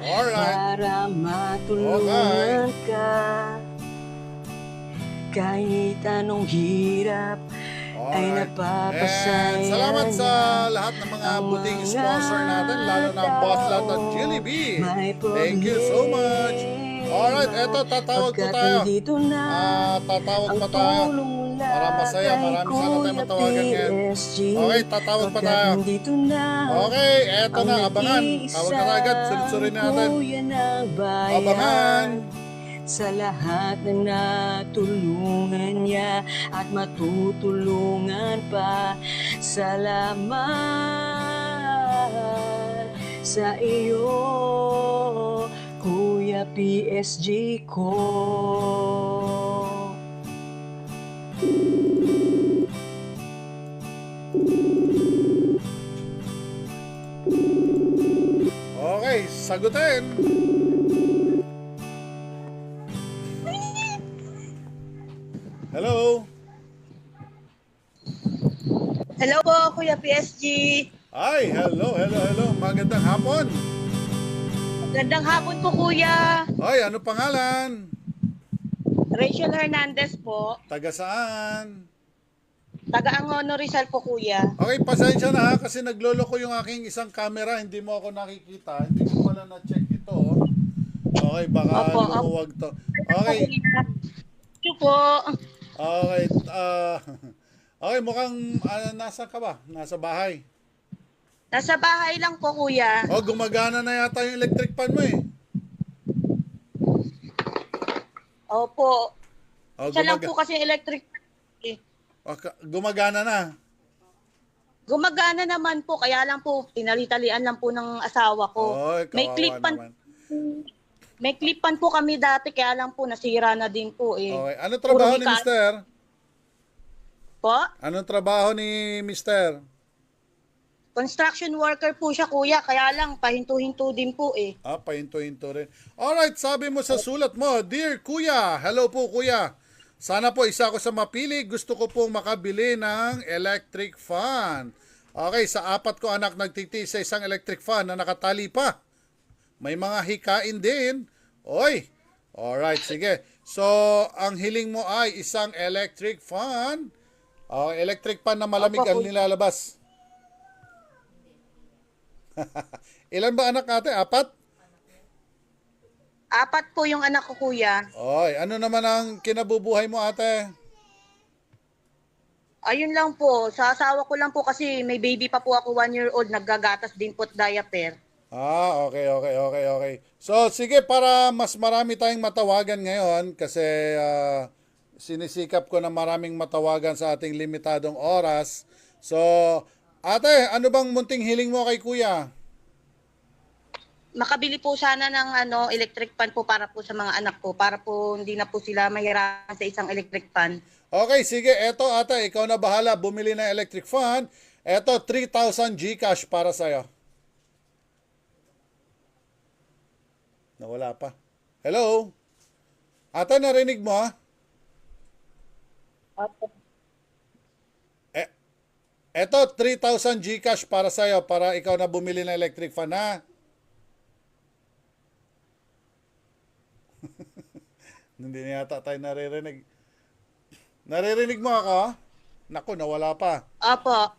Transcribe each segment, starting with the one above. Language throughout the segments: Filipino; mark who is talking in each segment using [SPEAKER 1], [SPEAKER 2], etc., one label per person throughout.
[SPEAKER 1] Alright.
[SPEAKER 2] para matulungan ka. Kahit anong hirap ay
[SPEAKER 1] Alright.
[SPEAKER 2] napapasaya
[SPEAKER 1] And salamat sa
[SPEAKER 2] niya
[SPEAKER 1] lahat ng mga
[SPEAKER 2] ang
[SPEAKER 1] buting
[SPEAKER 2] mga
[SPEAKER 1] sponsor natin, lalo na ang Boss Lot at
[SPEAKER 2] tao
[SPEAKER 1] Julie B.
[SPEAKER 2] may
[SPEAKER 1] Thank you so much. Alright, eto, tatawag po
[SPEAKER 2] pagkat
[SPEAKER 1] tayo.
[SPEAKER 2] nandito na
[SPEAKER 1] Tatawag
[SPEAKER 2] ang
[SPEAKER 1] pa tayo.
[SPEAKER 2] tulong mula
[SPEAKER 1] Para masaya,
[SPEAKER 2] kay
[SPEAKER 1] marami sana tayo
[SPEAKER 2] Kuya
[SPEAKER 1] matawagan ngayon.
[SPEAKER 2] PSG.
[SPEAKER 1] Okay, tatawag pa
[SPEAKER 2] Pagkat
[SPEAKER 1] tayo.
[SPEAKER 2] nandito na
[SPEAKER 1] Okay, eto
[SPEAKER 2] ang
[SPEAKER 1] na, abangan. Tawag na agad, sunod-sunod natin.
[SPEAKER 2] kuya ng bayan.
[SPEAKER 1] Abangan.
[SPEAKER 2] Sa lahat ng natulungan niya at matutulungan pa. Salamat sa iyo, Kuya PSG ko.
[SPEAKER 1] Okay, sagutin. Hello?
[SPEAKER 3] Hello po, Kuya PSG.
[SPEAKER 1] Ay, hello. Magandang hapon.
[SPEAKER 3] Magandang hapon po, Kuya.
[SPEAKER 1] Ay, ano pangalan?
[SPEAKER 3] Rachel Hernandez po.
[SPEAKER 1] Taga saan?
[SPEAKER 3] Taga Angono Rizal po, Kuya.
[SPEAKER 1] Okay, pasensya na ha, kasi nagloloko yung aking isang camera, hindi mo ako nakikita. Hindi ko pala na-check ito. Okay, baka
[SPEAKER 3] Opo,
[SPEAKER 1] lumuwag to. Okay,
[SPEAKER 3] Thank you po.
[SPEAKER 1] okay. Okay, mukhang nasa ka ba? Nasa bahay.
[SPEAKER 3] Nasa bahay lang po, Kuya.
[SPEAKER 1] Oh, gumagana na yata yung electric fan mo eh.
[SPEAKER 3] Opo.
[SPEAKER 1] Oh,
[SPEAKER 3] Siya lang po kasi electric.
[SPEAKER 1] gumagana na.
[SPEAKER 3] Gumagana naman po, kaya lang po, tinalitalian lang po ng asawa ko.
[SPEAKER 1] Oy,
[SPEAKER 3] May
[SPEAKER 1] kawawa
[SPEAKER 3] clip pan,
[SPEAKER 1] naman.
[SPEAKER 3] may clip pan po kami dati, kaya lang po, nasira na din po eh.
[SPEAKER 1] Okay, ano trabaho
[SPEAKER 3] Puro
[SPEAKER 1] ni
[SPEAKER 3] hika-
[SPEAKER 1] Mister?
[SPEAKER 3] Po?
[SPEAKER 1] Anong trabaho ni Mister?
[SPEAKER 3] Construction worker po siya, Kuya, kaya lang, pahinto-hinto din po eh.
[SPEAKER 1] Pahinto-hinto rin. Alright, sabi mo sa sulat mo, Dear Kuya, hello po Kuya. Sana po isa ako sa mapili. Gusto ko pong makabili ng electric fan. Okay, sa 4 ko anak nagtitiis sa isang electric fan na nakatali pa. May mga hikain din. Oy, alright, sige. So, ang hiling mo ay isang electric fan. Electric fan na malamig ang nilalabas. Ilan ba anak ate? 4?
[SPEAKER 3] 4 po yung anak ko, Kuya.
[SPEAKER 1] Oy, ano naman ang kinabubuhay mo ate?
[SPEAKER 3] Ayun lang po, sa asawa ko lang po kasi may baby pa po ako, 1-year-old, naggagatas din po at diaper.
[SPEAKER 1] Okay. So, sige, para mas marami tayong matawagan ngayon kasi sinisikap ko na maraming matawagan sa ating limitadong oras. So, ate, ano bang munting hiling mo kay kuya?
[SPEAKER 3] Makabili po sana ng electric fan po para po sa mga anak ko, para po hindi na po sila mahirapan sa isang electric fan.
[SPEAKER 1] Okay, sige, eto ate, ikaw na bahala bumili ng electric fan. Eto, 3,000 GCash para sa'yo. Nawala pa. Hello? Ate, narinig mo ha? Eto, 3,000 GCash para sa'yo para ikaw na bumili ng electric fan ha. Hindi na yata tayo naririnig. Naririnig mo ako? Naku, nawala pa.
[SPEAKER 3] Opo.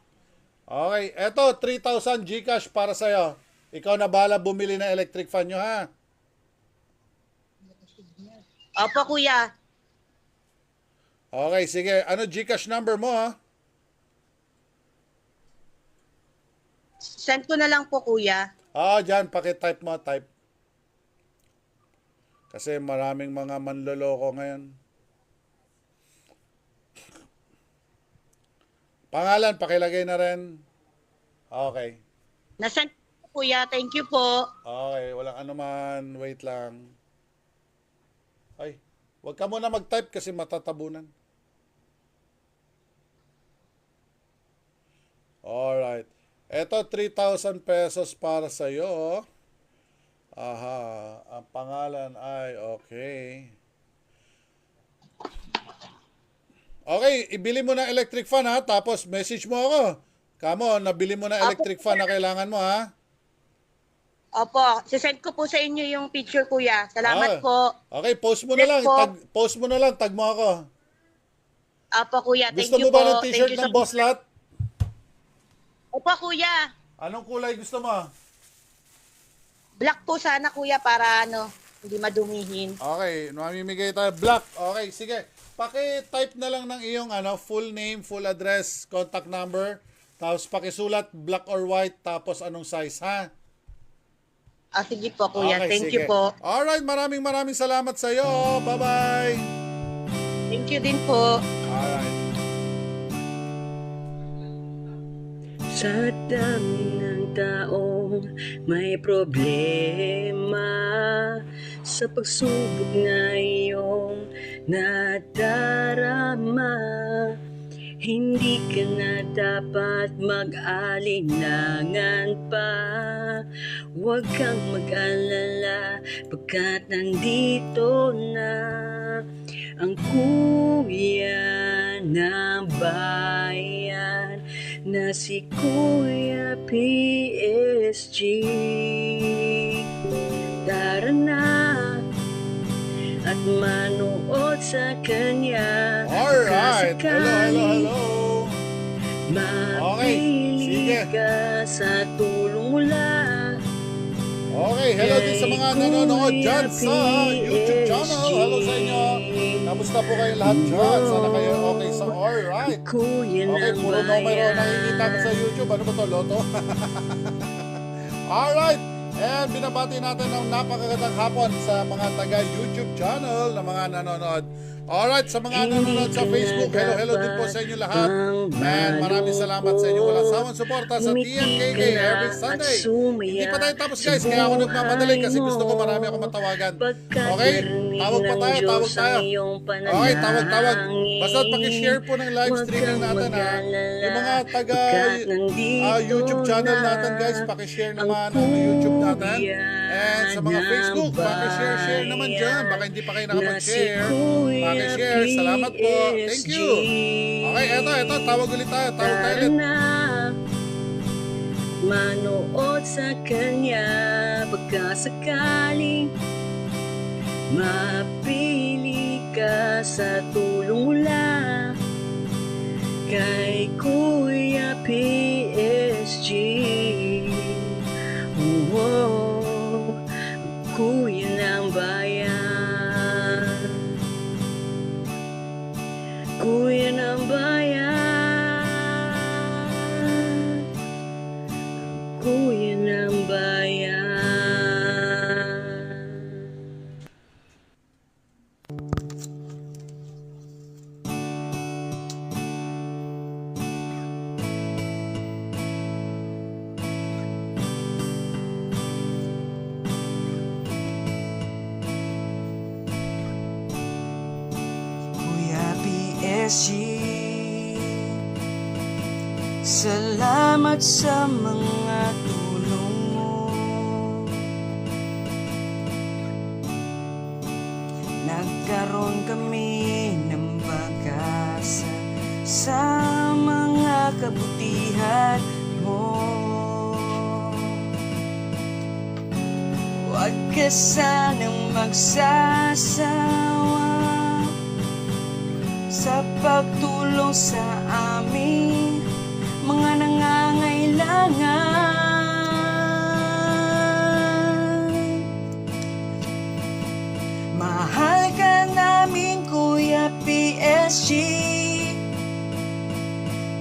[SPEAKER 1] Okay, eto 3,000 GCash para sa'yo. Ikaw na bahala bumili ng electric fan nyo ha.
[SPEAKER 3] Opo, Kuya.
[SPEAKER 1] Okay, sige. Ano GCash number mo ha?
[SPEAKER 3] Send ko na lang po, Kuya.
[SPEAKER 1] Dyan, pakitype mo, type. Kasi maraming mga manloloko ngayon. Pangalan, pakilagay na rin. Okay.
[SPEAKER 3] Nasend ko, Kuya. Thank you po.
[SPEAKER 1] Okay, walang anuman. Wait lang. Ay, wag ka muna mag-type kasi matatabunan. Alright. Eto, 3,000 pesos para sa'yo. Aha, ang pangalan ay okay. Okay, ibili mo na electric fan ha, tapos message mo ako. Kamo, nabili mo na electric fan na kailangan mo ha.
[SPEAKER 3] Opo, sisend ko po sa inyo yung picture, kuya.
[SPEAKER 1] Ah.
[SPEAKER 3] Salamat po.
[SPEAKER 1] Okay, post mo na
[SPEAKER 3] Yes
[SPEAKER 1] lang.
[SPEAKER 3] po.
[SPEAKER 1] Post mo na lang. Tag mo ako.
[SPEAKER 3] Opo, kuya. Thank
[SPEAKER 1] Gusto
[SPEAKER 3] you
[SPEAKER 1] mo ba
[SPEAKER 3] po.
[SPEAKER 1] ng t-shirt ng Boss Lot?
[SPEAKER 3] Opo, kuya.
[SPEAKER 1] Anong kulay gusto mo?
[SPEAKER 3] Black po sana, kuya, para hindi madumihin.
[SPEAKER 1] Okay, mamimigay tayo black. Okay, sige. Paki-type na lang ng iyong full name, full address, contact number. Tapos pakisulat black or white, tapos anong size, ha?
[SPEAKER 3] Sige po, kuya.
[SPEAKER 1] Okay,
[SPEAKER 3] Thank
[SPEAKER 1] sige.
[SPEAKER 3] you po.
[SPEAKER 1] Alright, maraming salamat sa iyo. Bye-bye.
[SPEAKER 3] Thank you din po.
[SPEAKER 1] Alright.
[SPEAKER 2] Sa dami ng taong may problema, sa pagsubok na iyong nadarama, hindi ka na dapat mag-alinlangan pa. Huwag kang mag-alala pagkat nandito na ang kuya ng bayan na si Kuya PSG. Tara na at manood sa kanya.
[SPEAKER 1] Alright. Hello.
[SPEAKER 2] Mapili
[SPEAKER 1] sige.
[SPEAKER 2] ka sa tulong mula.
[SPEAKER 1] Okay, hello din sa mga nanonood dyan sa YouTube channel. Hello sa inyo. Kamusta po kayo lahat dyan? Sana kayo okay sa alright.
[SPEAKER 2] Kuya
[SPEAKER 1] Okay,
[SPEAKER 2] ng
[SPEAKER 1] puro numero
[SPEAKER 2] bayan.
[SPEAKER 1] nakikita ko sa YouTube. Ano ba to, Loto? Alright. And binabati natin ng napakagandang hapon sa mga taga-YouTube channel na mga nanonood. Alright, sa mga nanonood sa Facebook, hello din po sa inyo lahat. And maraming salamat sa inyo walang sawang suporta sa TNKK every Sunday. Hindi pa tayo tapos guys, kaya ako nagmamadali kasi gusto ko marami ako matawagan. Okay? Tawag pa tayo, tawag tayo. Okay, tawag. Basta pakishare po ng live streaming natin ha. Yung mga taga YouTube channel natin guys, pakishare naman ang YouTube natin. And sa mga Facebook, pakishare naman dyan. Baka hindi pa kayo nakapag-share. Pakishare, salamat po. Thank you. Okay, eto, tawag ulit tayo. Tawag tayo ulit.
[SPEAKER 2] Manood sa kanya pagkasakaling mapili ka sa tulong mula kay Kuya PSG. Oh, Kuya ng bayan, Kuya ng bayan, Kuya ng bayan.
[SPEAKER 4] Kuya PSG, salamat sa mga tulong mo. Nagkaroon kami ng pag-asa sa mga kabutihan mo. Huwag ka sanang magsasawa sa pagtulong sa aming mga nangangailangan. Mahal